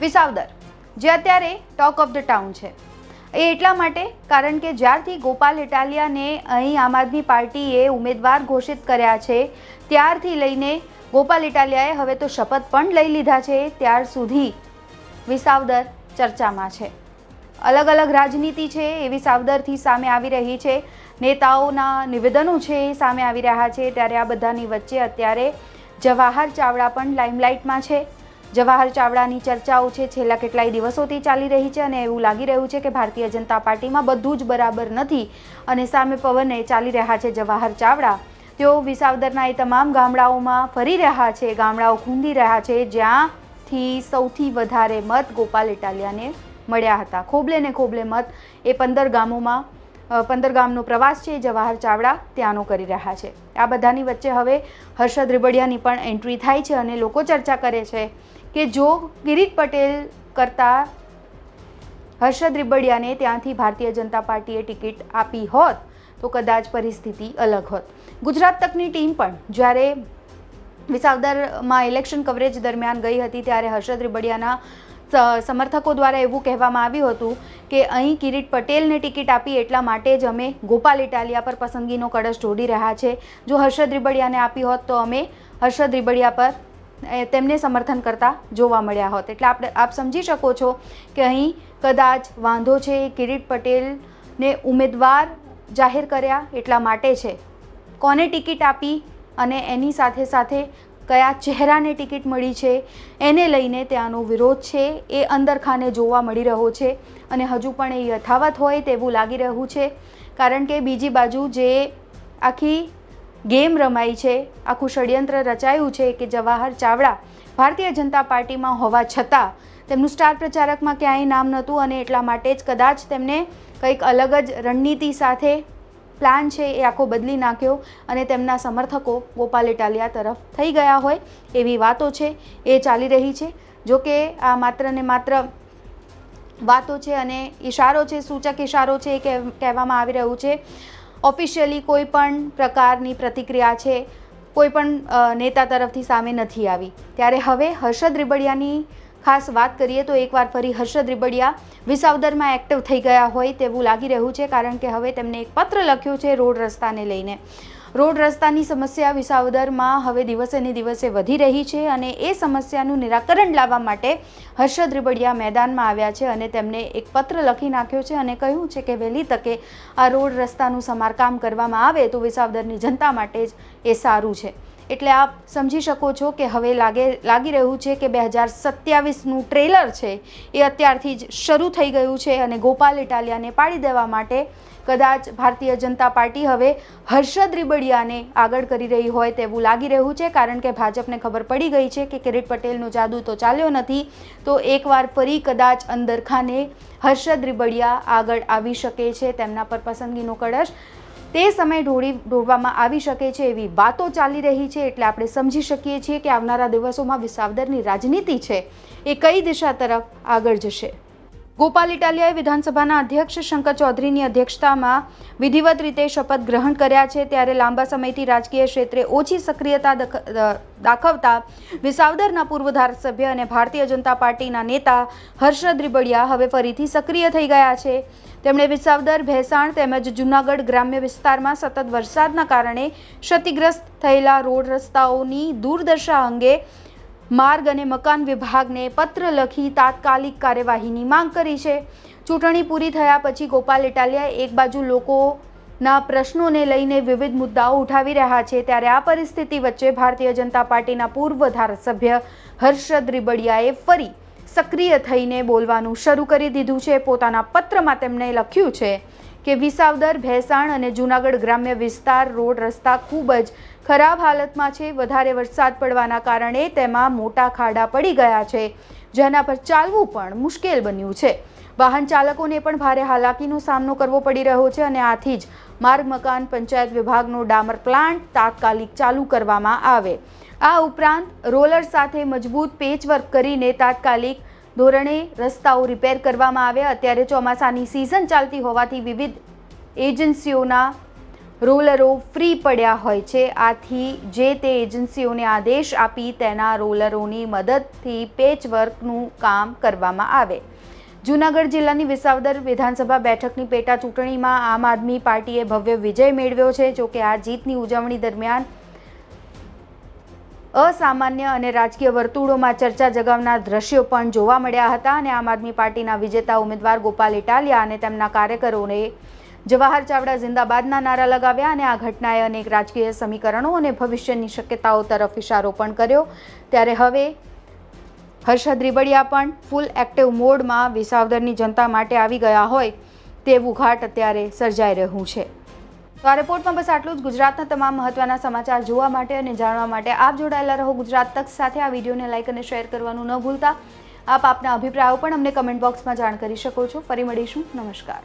વિસાવદર જે અત્યારે talk of the town છે એ એટલા માટે કારણ કે જ્યારથી ગોપાલ ઇટાલિયાને અહીં આમ આદમી પાર્ટીએ ઉમેદવાર ઘોષિત કર્યા છે ત્યારથી લઈને ગોપાલ ઇટાલિયાએ હવે તો શપથ પણ લઈ લીધા છે ત્યાર સુધી વિસાવદર ચર્ચામાં છે। અલગ અલગ રાજનીતિ છે એ વિસાવદરથી સામે આવી રહી છે, નેતાઓના નિવેદનો છે એ સામે આવી રહ્યા છે। ત્યારે આ બધાની વચ્ચે અત્યારે જવાહર ચાવડા પણ લાઇમલાઇટમાં છે। જવાહર ચાવડાની ચર્ચાઓ છે છેલ્લા કેટલાય દિવસોથી ચાલી રહી છે અને એવું લાગી રહ્યું છે કે ભારતીય જનતા પાર્ટીમાં બધું જ બરાબર નથી અને સામે પવને ચાલી રહ્યા છે જવાહર ચાવડા। તેઓ વિસાવદરના એ તમામ ગામડાઓમાં ફરી રહ્યા છે, ગામડાઓ ખૂંદી રહ્યા છે જ્યાંથી સૌથી વધારે મત ગોપાલ ઇટાલિયાને મળ્યા હતા। ખોબલે ને ખોબલે મત એ 15 ગામનો પ્રવાસ છે જવાહર ચાવડા ત્યાંનો કરી રહ્યા છે। આ બધાની વચ્ચે હવે હર્ષદ રીબડિયાની પણ એન્ટ્રી થાય છે અને લોકો ચર્ચા કરે છે કે જો કિરીટ પટેલ કરતાં હર્ષદ રીબડિયાને ત્યાંથી ભારતીય જનતા પાર્ટીએ ટિકિટ આપી હોત તો કદાચ પરિસ્થિતિ અલગ હોત। ગુજરાત તકની ટીમ પણ જ્યારે વિસાવદરમાં ઇલેક્શન કવરેજ દરમિયાન ગઈ હતી ત્યારે હર્ષદ રીબડિયાના સમર્થકો દ્વારા એવું કહેવામાં આવ્યું હતું કે અહીં કિરીટ પટેલને ટિકિટ આપી એટલા માટે જ અમે ગોપાલ ઇટાલિયા પર પસંદગીનો કળશ ઢોળી રહ્યા છે। જો હર્ષદ રીબડિયાને આપી હોત તો અમે હર્ષદ રીબડિયા પર તેમને સમર્થન કરતા જોવા મળ્યા હોત। એટલે આપ સમજી શકો છો કે અહીં કદાચ વાંધો છે કિરીટ પટેલને ઉમેદવાર જાહેર કર્યા એટલા માટે છે, કોને ટિકિટ આપી અને એની સાથે સાથે કયા ચહેરાને ટિકિટ મળી છે એને લઈને ત્યાંનો વિરોધ છે એ અંદરખાને જોવા મળી રહ્યો છે અને હજુ પણ એ યથાવત હોય તેવું લાગી રહ્યું છે કારણ કે બીજી બાજુ જે આખી ગેમ રમાઈ છે, આખું ષડયંત્ર રચાયું છે કે જવાહર ચાવડા ભારતીય જનતા પાર્ટીમાં હોવા છતાં તેમનું સ્ટાર પ્રચારકમાં ક્યાંય નામ નહોતું અને એટલા માટે જ કદાચ તેમને કંઈક અલગ જ રણનીતિ સાથે પ્લાન છે એ આખો બદલી નાખ્યો અને તેમના સમર્થકો ગોપાલ ઇટાલિયા તરફ થઈ ગયા હોય એવી વાતો છે એ ચાલી રહી છે। જો કે આ માત્ર ને માત્ર વાતો છે અને ઇશારો છે, સૂચક ઇશારો છે કે કહેવામાં આવી રહ્યું છે। ઓફિશિયલી કોઈ પણ પ્રકારની પ્રતિક્રિયા છે કોઈ પણ નેતા તરફથી સામે નથી આવી। ત્યારે હવે હર્ષદ રીબડિયાની ખાસ વાત કરીએ તો એકવાર ફરી હર્ષદ રીબડિયા વિસાવદરમાં એક્ટિવ થઈ ગયા હોય તેવું લાગી રહ્યું છે કારણ કે હવે તેમને એક પત્ર લખ્યો છે રોડ રસ્તાને લઈને। રોડ રસ્તાની સમસ્યા વિસાવદરમાં હવે દિવસે ને દિવસે વધી રહી છે અને એ સમસ્યાનું નિરાકરણ લાવવા માટે હર્ષદ રીબડિયા મેદાનમાં આવ્યા છે અને તેમને એક પત્ર લખી નાખ્યો છે અને કહ્યું છે કે વહેલી તકે આ રોડ રસ્તાનું સમારકામ કરવામાં આવે તો વિસાવદરની જનતા માટે જ એ સારું છે। એટલે આપ સમજી શકો છો કે હવે લાગી રહ્યું છે કે 2027નું ટ્રેલર છે એ અત્યારથી જ શરૂ થઈ ગયું છે અને ગોપાલ ઇટાલિયાને પાડી દેવા માટે કદાચ ભારતીય જનતા પાર્ટી હવે હર્ષદ રીબડિયાને આગળ કરી રહી હોય તેવું લાગી રહ્યું છે કારણ કે ભાજપને ખબર પડી ગઈ છે કે કિરીટ પટેલનો જાદુ તો ચાલ્યો નથી તો એકવાર ફરી કદાચ અંદરખાને હર્ષદ રીબડિયા આગળ આવી શકે છે, તેમના પર પસંદગીનો કળશ તે સમય ઢોળવામાં આવી શકે છે એવી વાતો ચાલી રહી છે। એટલે આપણે સમજી શકીએ છીએ કે આવનારા દિવસોમાં વિસાવદરની રાજનીતિ છે એ કઈ દિશા તરફ આગળ જશે। ગોપાલ ઇટાલિયાએ વિધાનસભાના અધ્યક્ષ શંકર ચૌધરીની અધ્યક્ષતામાં વિધિવત રીતે શપથ ગ્રહણ કર્યા છે ત્યારે લાંબા સમયથી રાજકીય ક્ષેત્રે ઓછી સક્રિયતા દાખવતા વિસાવદરના પૂર્વ ધારાસભ્ય અને ભારતીય જનતા પાર્ટીના નેતા હર્ષદ રીબડિયા હવે ફરીથી સક્રિય થઈ ગયા છે। તેમણે વિસાવદર, ભેસાણ તેમજ જૂનાગઢ ગ્રામ્ય વિસ્તારમાં સતત વરસાદના કારણે ક્ષતિગ્રસ્ત થયેલા રોડ રસ્તાઓની દુર્દશા અંગે માર્ગ અને મકાન વિભાગને પત્ર લખી તાત્કાલિક કાર્યવાહીની માંગ કરી છે। ચૂંટણી પૂરી થયા પછી ગોપાલ ઇટાલિયા એક બાજુ લોકોના પ્રશ્નોને લઈને વિવિધ મુદ્દાઓ ઉઠાવી રહ્યા છે ત્યારે આ પરિસ્થિતિ વચ્ચે ભારતીય જનતા પાર્ટીના પૂર્વ ધારાસભ્ય હર્ષદ રીબડિયાએ ફરી સક્રિય થઈને બોલવાનું શરૂ કરી દીધું છે। પોતાના પત્રમાં તેમણે લખ્યું છે કે વિસાવદર, ભેસાણ અને જૂનાગઢ ગ્રામ્ય વિસ્તાર રોડ રસ્તા ખૂબ જ ખરાબ હાલતમાં છે। વધારે વરસાદ પડવાના કારણે તેમાં મોટા ખાડા પડી ગયા છે જેના પર ચાલવું પણ મુશ્કેલ બન્યું છે। વાહન ચાલકોને પણ ભારે હાલાકીનો સામનો કરવો પડી રહ્યો છે અને આથી જ માર્ગ મકાન પંચાયત વિભાગનો ડામર પ્લાન્ટ તાત્કાલિક ચાલુ કરવામાં આવે। આ ઉપરાંત રોલર સાથે મજબૂત પેચવર્ક કરીને તાત્કાલિક ધોરણે રસ્તાઓ રિપેર કરવામાં આવે। અત્યારે ચોમાસાની સિઝન ચાલતી હોવાથી વિવિધ એજન્સીઓના રોલરો ફ્રી પડ્યા હોય છે। આથી જે તે એજન્સીઓને આદેશ આપી તેના રોલરોની મદદથી પેચવર્કનું કામ કરવામાં આવે। જૂનાગઢ જિલ્લાની વિસાવદર વિધાનસભા બેઠકની પેટા ચૂંટણીમાં આમ આદમી પાર્ટીએ ભવ્ય વિજય મેળવ્યો છે। જોકે આ જીતની ઉજવણી દરમિયાન અસામાન્ય અને રાજકીય વર્તુળોમાં ચર્ચા જગાવનાર દ્રશ્યો પણ જોવા મળ્યા હતા અને આમ આદમી પાર્ટીના વિજેતા ઉમેદવાર ગોપાલ ઇટાલિયા અને તેમના કાર્યકરોને જવાહર ચાવડા જિંદાબાદના નારા લગાવ્યા અને આ ઘટનાએ અનેક રાજકીય સમીકરણો અને ભવિષ્યની શક્યતાઓ તરફ ઇશારો પણ કર્યો। ત્યારે હવે હર્ષદ રીબડિયા પણ ફૂલ એક્ટિવ મોડમાં વિસાવદરની જનતા માટે આવી ગયા હોય તેવું ઘાટ અત્યારે સર્જાઈ રહ્યું છે। તો આ રિપોર્ટમાં બસ આટલું જ। ગુજરાતના તમામ મહત્વના સમાચાર જોવા માટે અને જાણવા માટે આપ જોડાયેલા રહો ગુજરાત તક સાથે। આ વિડીયોને લાઇક અને શેર કરવાનું ન ભૂલતા। આપના અભિપ્રાયો પણ અમને કમેન્ટ બોક્સમાં જાણ કરી શકો છો। ફરી મળીશું। નમસ્કાર।